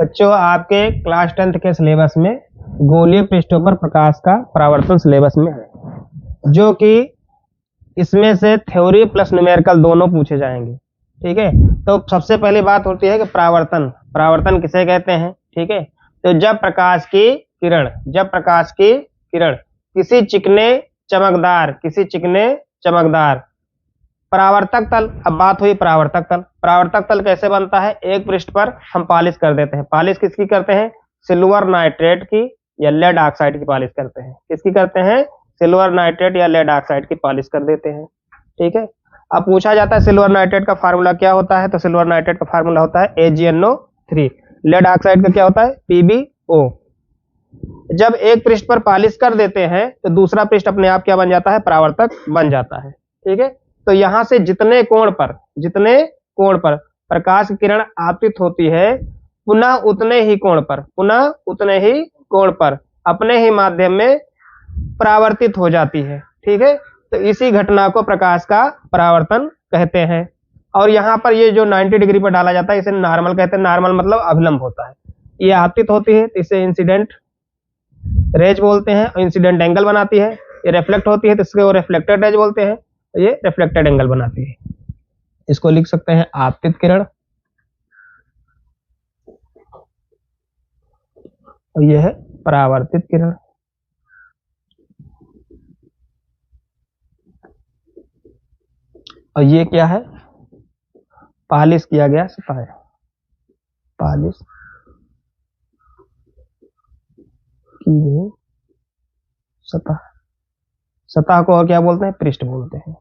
बच्चों आपके class 10th के सिलेबस में गोलीय पृष्ठों पर प्रकाश का परावर्तन सिलेबस में है, जो कि इसमें से थ्योरी प्लस न्यूमेरिकल दोनों पूछे जाएंगे। ठीक है, तो सबसे पहली बात होती है कि परावर्तन, परावर्तन किसे कहते हैं। ठीक है, तो जब प्रकाश की किरण किसी चिकने चमकदार परावर्तक तल, अब बात हुई परावर्तक तल कैसे बनता है। एक पृष्ठ पर हम पॉलिश कर देते हैं। पॉलिश किसकी करते हैं, सिल्वर नाइट्रेट की या लेड ऑक्साइड की पॉलिश करते हैं। किसकी करते हैं, सिल्वर नाइट्रेट या लेड ऑक्साइड की पॉलिश कर देते हैं। ठीक है, अब पूछा जाता है सिल्वर नाइट्रेट का फार्मूला क्या होता है, तो सिल्वर नाइट्रेट का फार्मूला होता है AgNO3। लेड ऑक्साइड का क्या होता है, PbO। जब एक पृष्ठ पर पॉलिश कर देते हैं तो दूसरा पृष्ठ अपने आप क्या बन जाता है, परावर्तक बन जाता है। ठीक है, तो यहां से जितने कोण पर प्रकाश की किरण आपतित होती है, पुनः उतने ही कोण पर अपने ही माध्यम में परावर्तित हो जाती है। ठीक है, तो इसी घटना को प्रकाश का परावर्तन कहते हैं। और यहाँ पर ये जो 90 डिग्री पर डाला जाता है इसे नॉर्मल कहते हैं। नॉर्मल मतलब अभिलंब होता है। ये आपतित होती है तो इसे इंसिडेंट रेज बोलते हैं, और इंसिडेंट एंगल बनाती है। ये रिफ्लेक्ट होती है तो इसको वो रिफ्लेक्टेड रेज बोलते हैं, तो ये रिफ्लेक्टेड एंगल बनाती है। इसको लिख सकते हैं आपतित किरण, और ये है परावर्तित किरण। और ये क्या है, पॉलिश किया गया सतह है, पॉलिश की गई सतह को और क्या बोलते हैं, पृष्ठ बोलते हैं।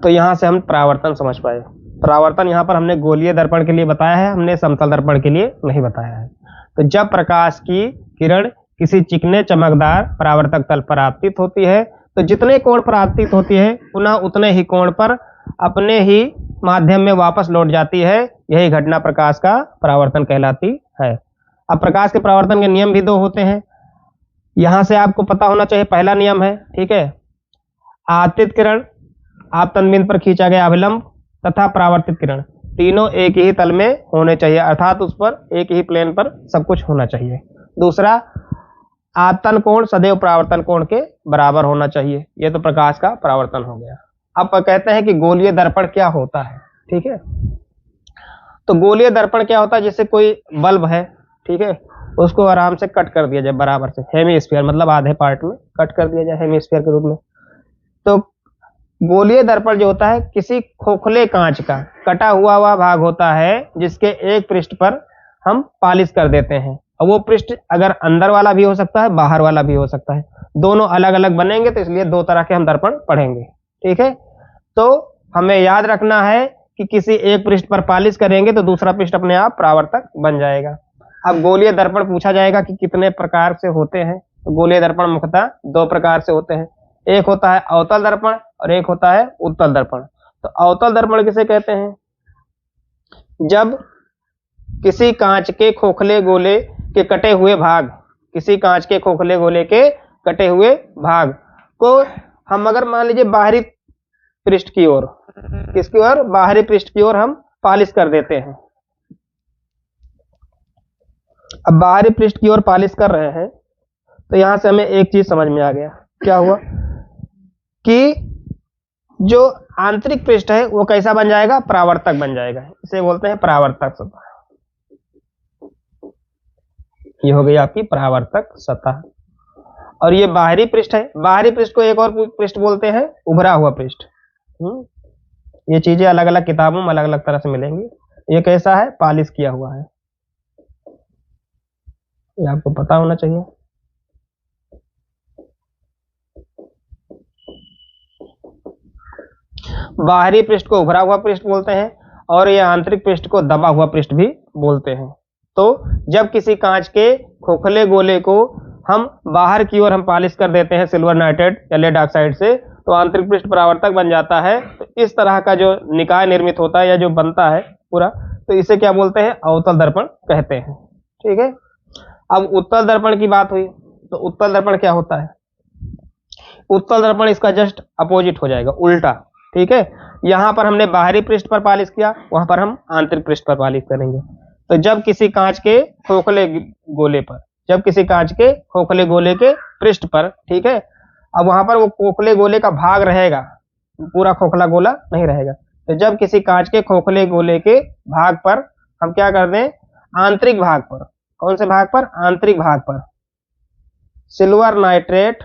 तो यहां से हम परावर्तन समझ पाए। परावर्तन यहाँ पर हमने गोलीय दर्पण के लिए बताया है, हमने समतल दर्पण के लिए नहीं बताया है। तो जब प्रकाश की किरण किसी चिकने चमकदार परावर्तक तल पर आपतित होती है, तो जितने कोण पर आपतित होती है पुनः उतने ही कोण पर अपने ही माध्यम में वापस लौट जाती है। यही घटना प्रकाश का परावर्तन कहलाती है। अब प्रकाश के परावर्तन के नियम भी दो होते हैं, यहां से आपको पता होना चाहिए। पहला नियम है, ठीक है, आपतित किरण आपतन बिंदु पर खींचा गया अभिलंब तथा परावर्तित किरण तीनों एक ही तल में होने चाहिए, अर्थात उस पर एक ही प्लेन पर सब कुछ होना चाहिए। दूसरा, आपतन कोण सदैव परावर्तन कोण के बराबर होना चाहिए। यह तो प्रकाश का परावर्तन हो गया। अब कहते हैं कि गोलीय दर्पण क्या होता है। ठीक है, तो गोलीय दर्पण क्या होता है, जैसे कोई बल्ब है, ठीक है, उसको आराम से कट कर दिया जाए बराबर से, हेमीस्फीयर मतलब आधे पार्ट में कट कर दिया जाए हेमीस्फीयर के रूप में। तो गोलीय दर्पण जो होता है किसी खोखले कांच का कटा हुआ भाग होता है, जिसके एक पृष्ठ पर हम पॉलिश कर देते हैं। और वो पृष्ठ अगर अंदर वाला भी हो सकता है, बाहर वाला भी हो सकता है, दोनों अलग अलग बनेंगे, तो इसलिए दो तरह के हम दर्पण पढ़ेंगे। ठीक है, तो हमें याद रखना है कि किसी एक पृष्ठ पर पॉलिश करेंगे तो दूसरा पृष्ठ अपने आप परावर्तक बन जाएगा। अब गोलीय दर्पण पूछा जाएगा कि कितने प्रकार से होते हैं, तो गोलीय दर्पण मुख्यतः दो प्रकार से होते हैं। एक होता है अवतल दर्पण और एक होता है उत्तल दर्पण। तो अवतल दर्पण किसे कहते हैं, जब किसी कांच के खोखले गोले के कटे हुए भाग, किसी कांच के खोखले गोले के कटे हुए भाग को हम अगर मान लीजिए बाहरी पृष्ठ की ओर, किसकी ओर, बाहरी पृष्ठ की ओर हम पॉलिश कर देते हैं। अब बाहरी पृष्ठ की ओर पॉलिश कर रहे हैं तो यहां से हमें एक चीज समझ में आ गया, क्या हुआ कि जो आंतरिक पृष्ठ है वो कैसा बन जाएगा, परावर्तक बन जाएगा। इसे बोलते हैं परावर्तक सतह। ये हो गई आपकी परावर्तक सतह। और ये बाहरी पृष्ठ है, बाहरी पृष्ठ को एक और पृष्ठ बोलते हैं उभरा हुआ पृष्ठ। ये चीजें अलग अलग किताबों में अलग अलग तरह से मिलेंगी। ये कैसा है, पॉलिश किया हुआ है, ये आपको पता होना चाहिए। बाहरी पृष्ठ को उभरा हुआ पृष्ठ बोलते हैं और ये आंतरिक पृष्ठ को दबा हुआ पृष्ठ भी बोलते हैं। तो जब किसी कांच के खोखले गोले को हम बाहर की ओर हम पॉलिश कर देते हैं सिल्वर नाइट्रेट या लेड ऑक्साइड से, तो आंतरिक पृष्ठ परावर्तक बन जाता है। तो इस तरह का जो निकाय निर्मित होता है या जो बनता है पूरा, तो इसे क्या बोलते हैं, अवतल दर्पण कहते हैं। ठीक है, अब उत्तल दर्पण की बात हुई, तो उत्तल दर्पण क्या होता है, उत्तल दर्पण इसका जस्ट अपोजिट हो जाएगा, उल्टा। ठीक है, यहाँ पर हमने बाहरी पृष्ठ पर पालिश किया, वहां पर हम आंतरिक पृष्ठ पर पालिश करेंगे। तो जब किसी कांच के खोखले गोले पर, जब किसी कांच के खोखले गोले के पृष्ठ पर, ठीक है, अब वहां पर वो खोखले गोले का भाग रहेगा, पूरा खोखला गोला नहीं रहेगा। तो जब किसी कांच के खोखले गोले के भाग पर हम क्या कर दें, आंतरिक भाग पर, कौन से भाग पर, आंतरिक भाग पर सिल्वर नाइट्रेट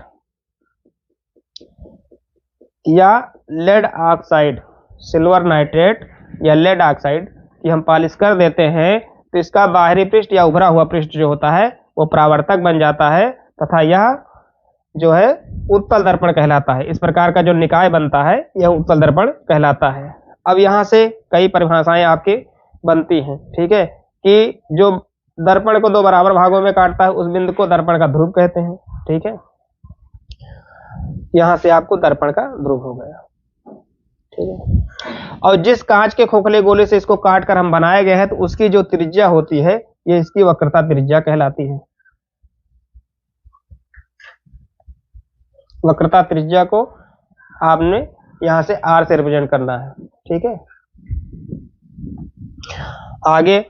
या लेड ऑक्साइड, सिल्वर नाइट्रेट या लेड ऑक्साइड की हम पालिश कर देते हैं, तो इसका बाहरी पृष्ठ या उभरा हुआ पृष्ठ जो होता है वो परावर्तक बन जाता है तथा यह जो है उत्तल दर्पण कहलाता है। इस प्रकार का जो निकाय बनता है यह उत्तल दर्पण कहलाता है। अब यहाँ से कई परिभाषाएं आपके बनती हैं, ठीक है, कि जो दर्पण को दो बराबर भागों में काटता है उस बिंदु को दर्पण का ध्रुव कहते हैं, ठीक है। यहां से आपको दर्पण का ध्रुव हो गया, ठीक है। और जिस कांच के खोखले गोले से इसको काट कर हम बनाए गए हैं तो उसकी जो त्रिज्या होती है ये इसकी वक्रता त्रिज्या कहलाती है। वक्रता त्रिज्या को आपने यहां से R से रिप्रेजेंट करना है, ठीक है। आगे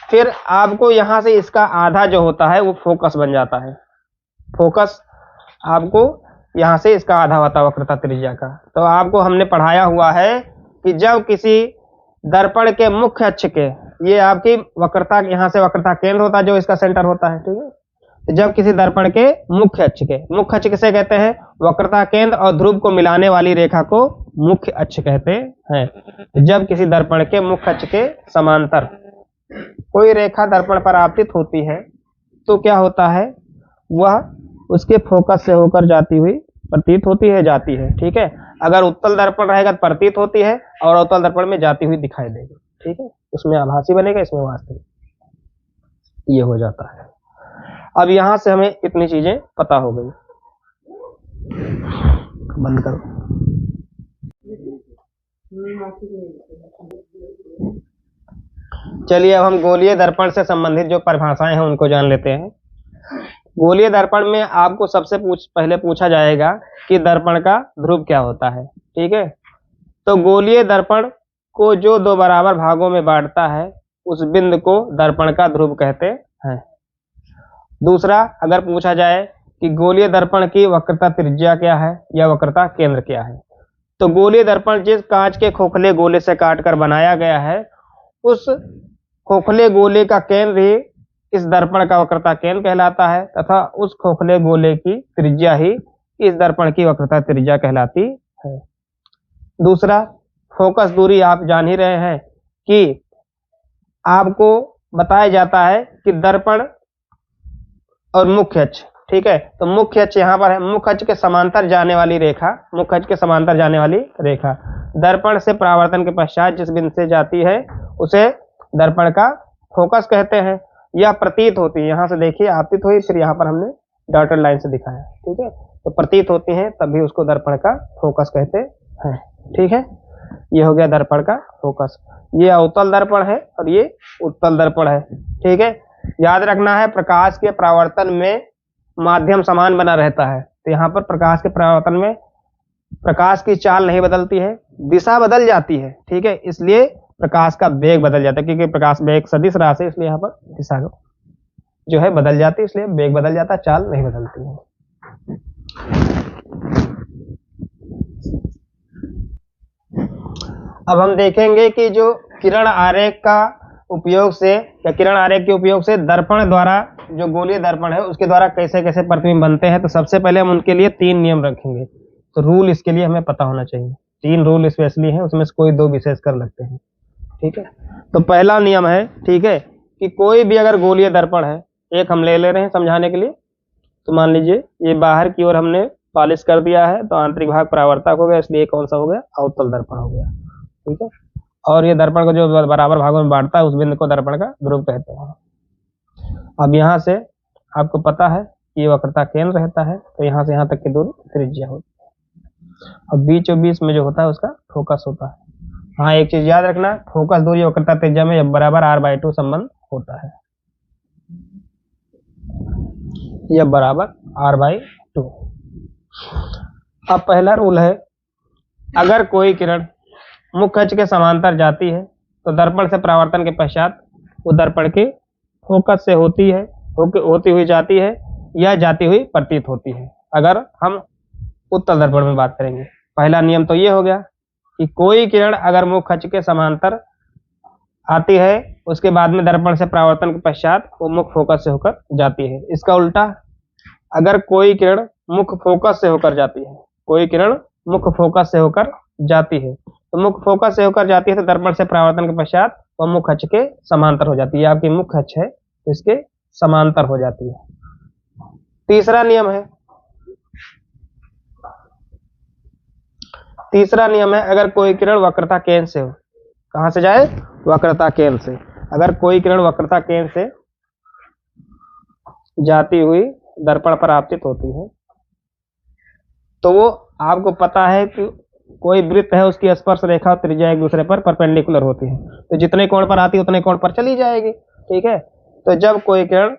फिर आपको यहां से इसका आधा जो होता है वो फोकस बन जाता है। फोकस आपको यहां से इसका आधा होता है वक्रता त्रिज्या का। तो आपको हमने पढ़ाया हुआ है कि जब किसी दर्पण के मुख्य अक्ष के, ये आपकी वक्रता, यहां से वक्रता केंद्र होता है जो इसका सेंटर होता है, ठीक है। तो जब किसी दर्पण के मुख्य अक्ष के, मुख्य अक्ष किसे कहते हैं, वक्रता केंद्र और ध्रुव को मिलाने वाली रेखा को मुख्य अक्ष कहते हैं। जब किसी दर्पण के मुख्य अक्ष के समांतर कोई रेखा दर्पण पर आपतित होती है तो क्या होता है, वह उसके फोकस से होकर जाती हुई प्रतीत होती है, जाती है, ठीक है। अगर उत्तल दर्पण रहेगा तो प्रतीत होती है और अवतल दर्पण में जाती हुई दिखाई देगी, ठीक है। उसमें आभासी बनेगा, इसमें वास्तविक, ये हो जाता है। अब यहां से हमें इतनी चीजें पता हो गई। बंद करो। चलिए अब हम गोलीय दर्पण से संबंधित जो परिभाषाएं हैं उनको जान लेते हैं। गोलीय दर्पण में आपको सबसे पहले पूछा जाएगा कि दर्पण का ध्रुव क्या होता है, ठीक है। तो गोलीय दर्पण को जो दो बराबर भागों में बांटता है उस बिंदु को दर्पण का ध्रुव कहते हैं। दूसरा, अगर पूछा जाए कि गोलीय दर्पण की वक्रता त्रिज्या क्या है या वक्रता केंद्र क्या है, तो गोलीय दर्पण जिस कांच के खोखले गोले से काटकर बनाया गया है उस खोखले गोले का केंद्र ही इस दर्पण का वक्रता केंद्र कहलाता है तथा उस खोखले गोले की त्रिज्या ही इस दर्पण की वक्रता त्रिज्या कहलाती है। दूसरा, फोकस दूरी आप जान ही रहे हैं कि आपको बताया जाता है कि दर्पण और मुख्य अक्ष, ठीक है। तो मुख्य अक्ष यहाँ पर है, मुख्य अक्ष के समांतर जाने वाली रेखा, मुख्य अक्ष के समांतर जाने वाली रेखा दर्पण से परावर्तन के पश्चात जिस बिंदु से जाती है उसे दर्पण का फोकस कहते हैं। यह प्रतीत होती है, यहाँ से देखिए आपतित हुई, फिर यहाँ पर हमने डॉटेड लाइन से दिखाया, ठीक है। तो प्रतीत होती हैं तभी उसको दर्पण का फोकस कहते हैं, ठीक है। ये हो गया दर्पण का फोकस। ये अवतल दर्पण है और ये उत्तल दर्पण है, ठीक है। याद रखना है प्रकाश के परावर्तन में माध्यम समान बना रहता है। तो यहाँ पर प्रकाश के परावर्तन में प्रकाश की चाल नहीं बदलती है, दिशा बदल जाती है, ठीक है। इसलिए प्रकाश का वेग बदल जाता है, क्योंकि प्रकाश वेग सदिश राशि है, इसलिए यहाँ पर दिशा जो है बदल जाती है, इसलिए वेग बदल जाता है, चाल नहीं बदलती है। अब हम देखेंगे कि जो किरण आरेख का उपयोग से या किरण आरेख के उपयोग से दर्पण द्वारा, जो गोलीय दर्पण है उसके द्वारा कैसे कैसे प्रतिबिंब बनते हैं। तो सबसे पहले हम उनके लिए 3 नियम रखेंगे। तो रूल इसके लिए हमें पता होना चाहिए। 3 रूल स्पेशली हैं, उसमें से कोई 2 विशेष कर लगते हैं, ठीक है। तो पहला नियम है, ठीक है, कि कोई भी अगर गोलीय दर्पण है, एक हम ले रहे हैं समझाने के लिए। तो मान लीजिए ये बाहर की ओर हमने पॉलिश कर दिया है तो आंतरिक भाग परावर्तक हो गया, इसलिए कौन सा हो गया, अवतल दर्पण हो गया, ठीक है। और ये दर्पण को जो बराबर भागों में बांटता है उस बिंदु को दर्पण का ध्रुव कहते हैं। अब यहाँ से आपको पता है कि ये वक्रता केंद्र रहता है, तो यहाँ से यहाँ तक की दूरी त्रिज्या होती है और बीचों बीच में जो होता है उसका फोकस होता है। हाँ, एक चीज याद रखना, फोकस दूरी वक्रता त्रिज्या में बराबर r/2 संबंध होता है, यह बराबर r/2। अब पहला रूल है, अगर कोई किरण मुख्य अक्ष के समांतर जाती है तो दर्पण से परावर्तन के पश्चात वो दर्पण के फोकस से होती हुई जाती है या जाती हुई प्रतीत होती है। अगर हम उत्तल दर्पण में बात करेंगे, पहला नियम तो ये हो गया कि कोई किरण अगर मुख्य अक्ष के समांतर आती है उसके बाद में दर्पण से परावर्तन के पश्चात वो मुख्य फोकस से होकर जाती है। इसका उल्टा, अगर कोई किरण मुख्य फोकस से होकर जाती है, कोई किरण मुख्य फोकस से होकर जाती है तो मुख्य फोकस से होकर जाती है तो दर्पण से परावर्तन के पश्चात वह मुख्य अक्ष के समांतर हो जाती है। आपकी मुख्य अक्ष है तो इसके समांतर हो जाती है। तीसरा नियम है अगर कोई किरण वक्रता केंद्र से हो, कहां से जाए? वक्रता केंद्र से। अगर कोई किरण वक्रता केंद्र से जाती हुई दर्पण पर आपतित होती है तो वो आपको पता है कि कोई वृत्त है उसकी स्पर्श रेखा और त्रिज्या एक दूसरे पर परपेंडिकुलर होती है तो जितने कोण पर आती है उतने कोण पर चली जाएगी। ठीक है, तो जब कोई किरण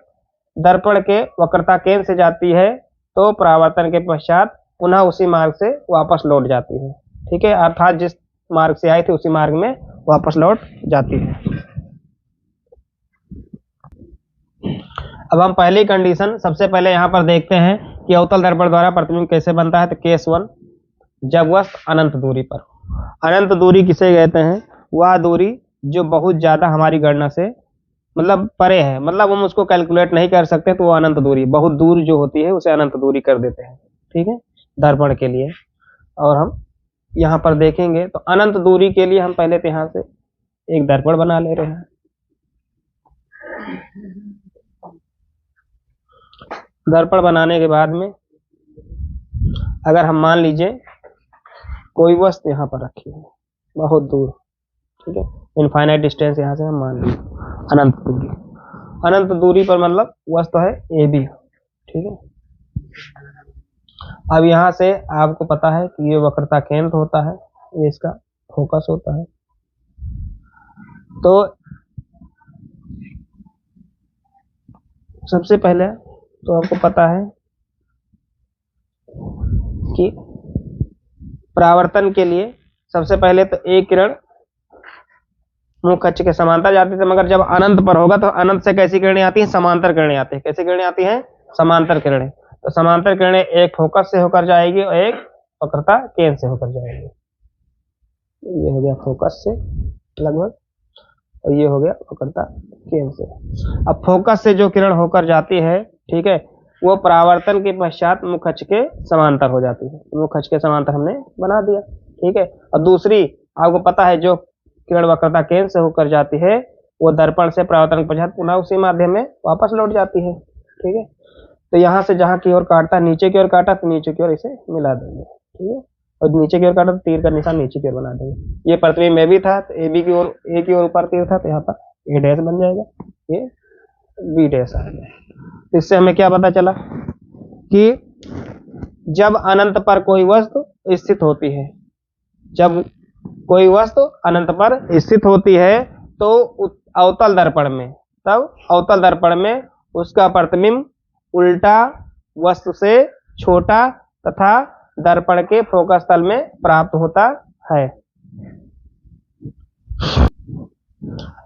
दर्पण के वक्रता केंद्र से जाती है तो परावर्तन के पश्चात पुनः उसी मार्ग से वापस लौट जाती है। ठीक है, अर्थात जिस मार्ग से आई थी उसी मार्ग में वापस लौट जाती है। अब हम पहली कंडीशन सबसे पहले यहाँ पर देखते हैं कि अवतल दर्पण द्वारा प्रतिबिंब कैसे बनता है। तो केस 1, जब वस्तु अनंत दूरी पर। अनंत दूरी किसे कहते हैं? वह दूरी जो बहुत ज्यादा हमारी गणना से मतलब परे है, मतलब हम उसको कैलकुलेट नहीं कर सकते तो वो अनंत दूरी, बहुत दूर जो होती है उसे अनंत दूरी कर देते हैं। ठीक है, दर्पण के लिए। और हम यहाँ पर देखेंगे तो अनंत दूरी के लिए हम पहले तो यहाँ से एक दर्पण बना ले रहे हैं। दर्पण बनाने के बाद में अगर हम मान लीजिए कोई वस्तु यहाँ पर रखी है बहुत दूर, ठीक है, इनफाइनाइट डिस्टेंस यहाँ से हम मान लीजिए अनंत दूरी। अनंत दूरी पर मतलब वस्तु है ए बी। ठीक है, अब यहाँ से आपको पता है कि ये वक्रता केंद्र होता है, ये इसका फोकस होता है। तो सबसे पहले तो आपको पता है कि परावर्तन के लिए सबसे पहले तो एक किरण मुख्य अक्ष के समांतर जाती है, मगर जब अनंत पर होगा तो अनंत से कैसी किरणें आती हैं? समांतर किरणें आती हैं। कैसी किरणें आती हैं? समांतर किरणें। तो समांतर किरणें एक फोकस से होकर जाएगी और एक वक्रता केंद्र से होकर जाएगी। ये हो गया फोकस से लगभग और ये हो गया वक्रता केंद्र से। अब फोकस से जो किरण होकर जाती है, ठीक है, वो परावर्तन के पश्चात मुख्य अक्ष के समांतर हो जाती है। मुख्य अक्ष के समांतर हमने बना दिया। ठीक है, और दूसरी आपको पता है जो किरण वक्रता केंद्र से होकर जाती है वो दर्पण से परावर्तन के पश्चात पुनः उसी माध्यम में वापस लौट जाती है। ठीक है, तो यहाँ से जहाँ की ओर काटता, नीचे की ओर काटा तो नीचे की ओर इसे मिला देंगे। ठीक है, और नीचे की ओर काटा तो तीर का निशान नीचे की ओर बना देंगे। ये प्रतिबिंब में भी था तो ए बी की ओर, ए की ओर ऊपर तीर था तो यहाँ पर ए डैश बन जाएगा, ये बी डैश आ गया। इससे हमें क्या पता चला कि जब अनंत पर कोई वस्तु स्थित होती है, जब कोई वस्तु अनंत पर स्थित होती है तो अवतल दर्पण में, तब अवतल दर्पण में उसका प्रतिबिंब उल्टा वस्तु से छोटा तथा दर्पण के फोकस तल में प्राप्त होता है।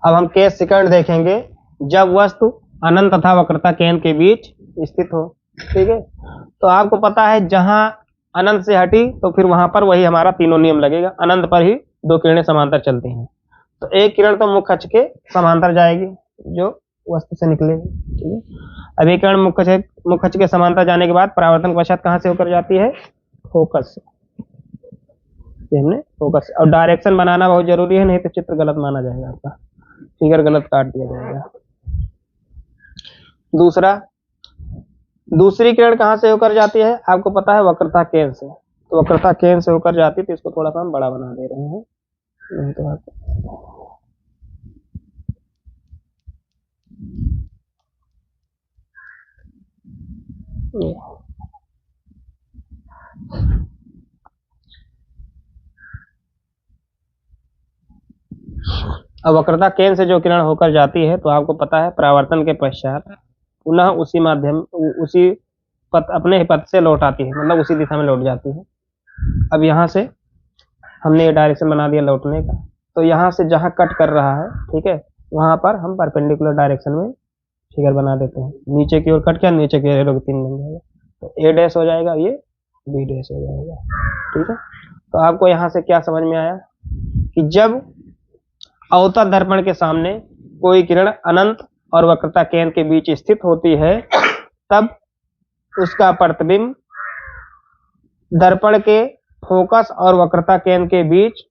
अब हम केस सेकंड देखेंगे, जब वस्तु अनंत तथा वक्रता केंद्र के बीच स्थित हो। ठीक है, तो आपको पता है जहां अनंत से हटी तो फिर वहां पर वही हमारा तीनों नियम लगेगा। अनंत पर ही दो किरणें समांतर चलती हैं, तो एक किरण तो मुख्य अक्ष के समांतर जाएगी जो वस्तु से निकलेगी। ठीक है, अब एक किरण मुख्य अक्ष के समांतर जाने के बाद परावर्तन के पश्चात कहां से होकर जाती है? फोकस से। हमने फोकस, और डायरेक्शन बनाना बहुत जरूरी है, नहीं तो चित्र गलत माना जाएगा, आपका फिगर गलत काट दिया जाएगा। दूसरी किरण कहां से होकर जाती है? आपको पता है वक्रता केंद्र से। तो वक्रता केंद्र से होकर जाती है, तो इसको थोड़ा सा हम बड़ा बना दे रहे हैं, नहीं तो अब वक्रता केंद्र से जो किरण होकर जाती है तो आपको पता है परावर्तन के पश्चात पुनः उसी माध्यम, उसी पथ, अपने ही पथ से लौट आती है, मतलब उसी दिशा में लौट जाती है। अब यहाँ से हमने ये डायरेक्शन बना दिया लौटने का। तो यहाँ से जहाँ कट कर रहा है, ठीक है, वहाँ पर हम परपेंडिकुलर डायरेक्शन में फिगर बना देते हैं। नीचे की ओर कट किया, नीचे की ओर एरो 3 बन जाएगा, तो ए डैश हो जाएगा, ये बी डैश हो जाएगा। ठीक है, तो आपको यहाँ से क्या समझ में आया कि जब अवतल दर्पण के सामने कोई किरण अनंत और वक्रता केंद्र के बीच स्थित होती है, तब उसका प्रतिबिंब दर्पण के फोकस और वक्रता केंद्र के बीच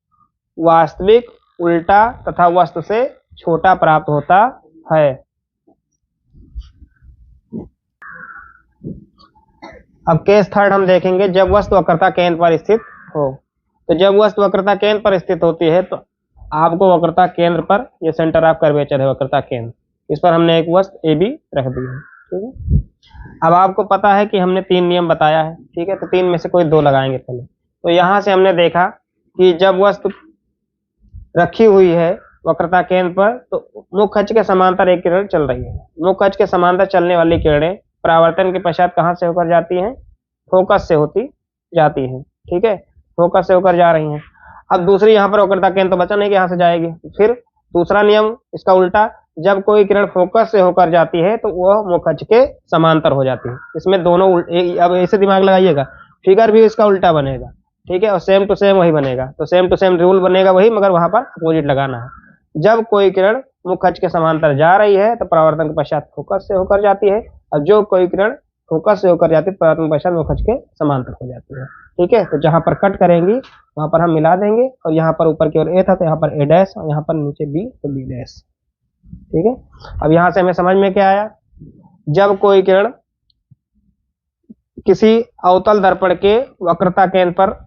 वास्तविक, उल्टा तथा वस्तु से छोटा प्राप्त होता है। अब केस थर्ड हम देखेंगे, जब वस्तु वक्रता केंद्र पर स्थित हो। तो जब वस्तु वक्रता केंद्र पर स्थित होती है तो आपको वक्रता केंद्र पर, ये सेंटर ऑफ कर्वेचर है वक्रता केंद्र, इस पर हमने एक वस्तु ए बी रख दी है। ठीक है, अब आपको पता है कि हमने 3 नियम बताया है। ठीक है, तो 3 में से कोई 2 लगाएंगे पहले। तो यहाँ से हमने देखा कि जब वस्तु रखी हुई है वक्रता केंद्र पर, तो मुख्य अक्ष के समांतर एक किरण चल रही है। मुख्य अक्ष के समांतर चलने वाली किरणें परावर्तन के पश्चात कहाँ से होकर जाती हैं? फोकस से होती जाती हैं। ठीक है, फोकस से होकर जा रही हैं। अब दूसरी यहाँ पर वक्रता केंद्र तो बचा नहीं कि यहाँ से जाएगी। फिर दूसरा नियम इसका उल्टा, जब कोई किरण फोकस से होकर जाती है तो वह मुख्य अक्ष के समांतर हो जाती है। इसमें दोनों अब ऐसे दिमाग लगाइएगा, फिगर भी इसका उल्टा बनेगा। ठीक है, और सेम टू सेम वही बनेगा। तो सेम टू सेम रूल बनेगा वही, मगर वहां पर अपोजिट लगाना है। जब कोई किरण मुख्य अक्ष के समांतर जा रही है तो परावर्तन के पश्चात फोकस से होकर जाती है, और जो कोई किरण फोकस से होकर जाती है परावर्तन के पश्चात मुख्य अक्ष के समांतर हो जाती है। ठीक है, तो जहां पर कट करेंगी वहां पर हम मिला देंगे, और यहाँ पर ऊपर की ओर ए था तो यहाँ पर ए डैश, और यहाँ पर नीचे बी तो बी डैश। ठीक है, अब यहाँ से हमें समझ में क्या आया, जब कोई किरण किसी अवतल दर्पण के वक्रता केंद्र पर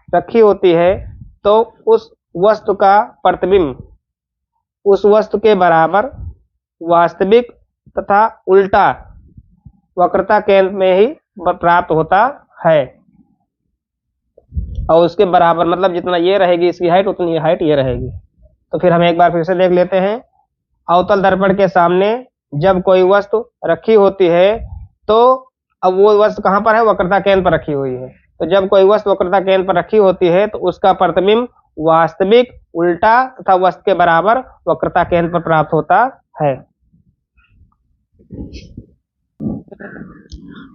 रखी होती है तो उस वस्तु का प्रतिबिंब उस वस्तु के बराबर, वास्तविक तथा उल्टा वक्रता केंद्र में ही प्राप्त होता है। और उसके बराबर मतलब जितना ये रहेगी इसकी हाइट, उतनी ये हाइट ये रहेगी। तो फिर हम एक बार फिर से देख लेते हैं। अवतल दर्पण के सामने जब कोई वस्तु रखी होती है तो अब वो वस्तु कहाँ पर है? वक्रता केंद्र पर रखी हुई है। तो जब कोई वस्तु वक्रता केंद्र पर रखी होती है तो उसका प्रतिबिंब वास्तविक, उल्टा तथा वस्तु के बराबर वक्रता केंद्र पर प्राप्त होता है।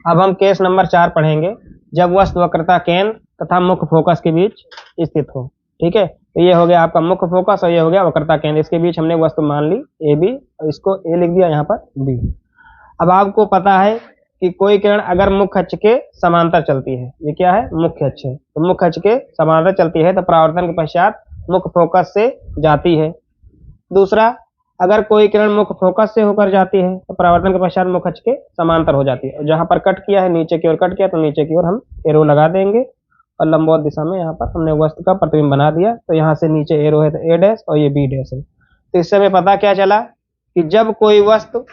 अब हम केस नंबर 4 पढ़ेंगे, जब वस्तु वक्रता केंद्र तथा मुख्य फोकस के बीच स्थित हो। ठीक है, तो ये हो गया आपका मुख्य फोकस और ये हो गया वक्रता केंद्र। इसके बीच हमने वस्तु मान ली ए बी, और इसको ए लिख दिया, यहाँ पर बी। अब आपको पता है कि कोई किरण अगर मुख्य अक्ष के समांतर चलती है, ये क्या है? मुख्य अक्ष है, तो मुख्य अक्ष के समांतर चलती है तो परावर्तन के पश्चात मुख्य फोकस से जाती है। दूसरा, अगर कोई किरण मुख्य फोकस से होकर जाती है तो परावर्तन के पश्चात मुख्य अक्ष के समांतर हो जाती है। जहां पर कट किया है नीचे की ओर कट किया, तो नीचे की ओर हम एरो लगा देंगे और लंबवत दिशा में यहाँ पर हमने वस्तु का प्रतिबिंब बना दिया। तो यहाँ से नीचे एरो है तो ए डैश और ये बी डैश है। तो इससे हमें पता क्या चला कि जब कोई वस्तु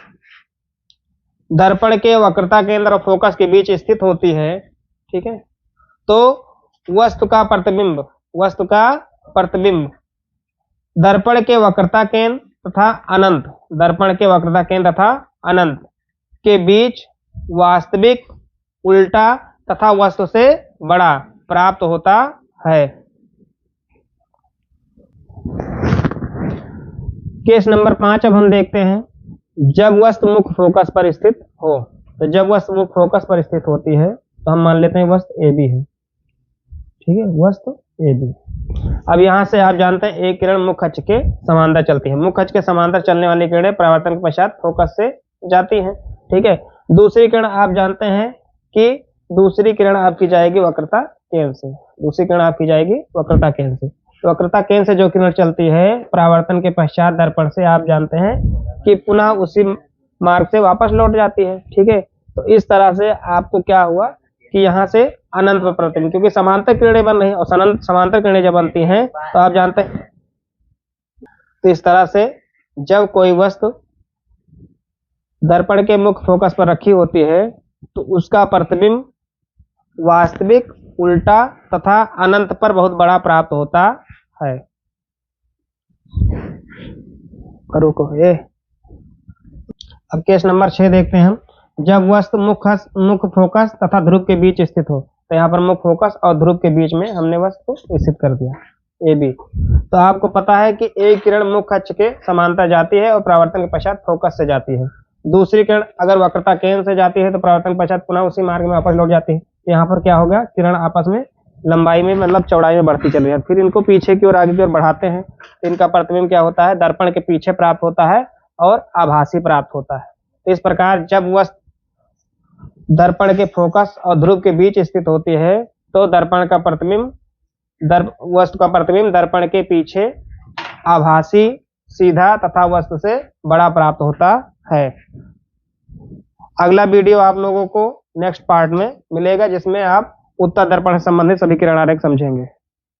दर्पण के वक्रता केंद्र और फोकस के बीच स्थित होती है, ठीक है, तो वस्तु का प्रतिबिंब दर्पण के वक्रता केंद्र तथा अनंत, दर्पण के वक्रता केंद्र तथा अनंत के बीच वास्तविक, उल्टा तथा वस्तु से बड़ा प्राप्त होता है। केस नंबर 5 अब हम देखते हैं, जब वस्तु मुख्य फोकस पर स्थित हो। तो जब वस्तु मुख्य फोकस पर स्थित होती है तो हम मान लेते हैं वस्तु ए बी है। ठीक है, वस्तु ए बी। अब यहां से आप जानते हैं एक किरण मुख्य अक्ष के समांतर चलती है। मुख्य अक्ष के समांतर चलने वाली किरणें परावर्तन के पश्चात फोकस से जाती हैं। ठीक है, दूसरी किरण आप जानते हैं कि दूसरी किरण आपकी जाएगी वक्रता केंद्र से। दूसरी किरण आपकी जाएगी वक्रता केंद्र से। तो वक्रता केंद्र से जो किरण चलती है परावर्तन के पश्चात दर्पण से आप जानते हैं कि पुनः उसी मार्ग से वापस लौट जाती है। ठीक है, तो इस तरह से आपको क्या हुआ कि यहाँ से अनंत पर प्रतिबिंब, क्योंकि समांतर किरणें बन रही हैं और समांतर किरणें जब बनती हैं तो आप जानते हैं, तो इस तरह से जब कोई वस्तु दर्पण के मुख्य फोकस पर रखी होती है तो उसका प्रतिबिंब वास्तविक, उल्टा तथा अनंत पर बहुत बड़ा प्राप्त होता है। करो को ये। अब केस नंबर 6 देखते हैं हम, जब वस्तु मुख्य फोकस तथा ध्रुव के बीच स्थित हो। तो यहाँ पर मुख्य फोकस और ध्रुव के बीच में हमने वस्तु स्थित कर दिया। A B. तो आपको पता है कि एक किरण मुख्य अक्ष के समांतर जाती है और परावर्तन के पश्चात फोकस से जाती है। दूसरी किरण अगर वक्रता केंद्र से जाती है तो परावर्तन के पश्चात पुनः उसी मार्ग में वापस लौट जाती है। यहाँ पर क्या होगा, किरण आपस में लंबाई में मतलब चौड़ाई में बढ़ती चल रही है। फिर इनको पीछे की ओर आगे की ओर बढ़ाते हैं तो इनका प्रतिबिंब क्या होता है, दर्पण के पीछे प्राप्त होता है और आभासी प्राप्त होता है। तो इस प्रकार जब वस्तु दर्पण के फोकस और ध्रुव के बीच स्थित होती है तो दर्पण का प्रतिबिंब वस्तु का प्रतिबिंब दर्पण के पीछे आभासी, सीधा तथा वस्तु से बड़ा प्राप्त होता है। अगला वीडियो आप लोगों को नेक्स्ट पार्ट में मिलेगा जिसमें आप उत्तल दर्पण से संबंधित सभी किरण आरेख समझेंगे।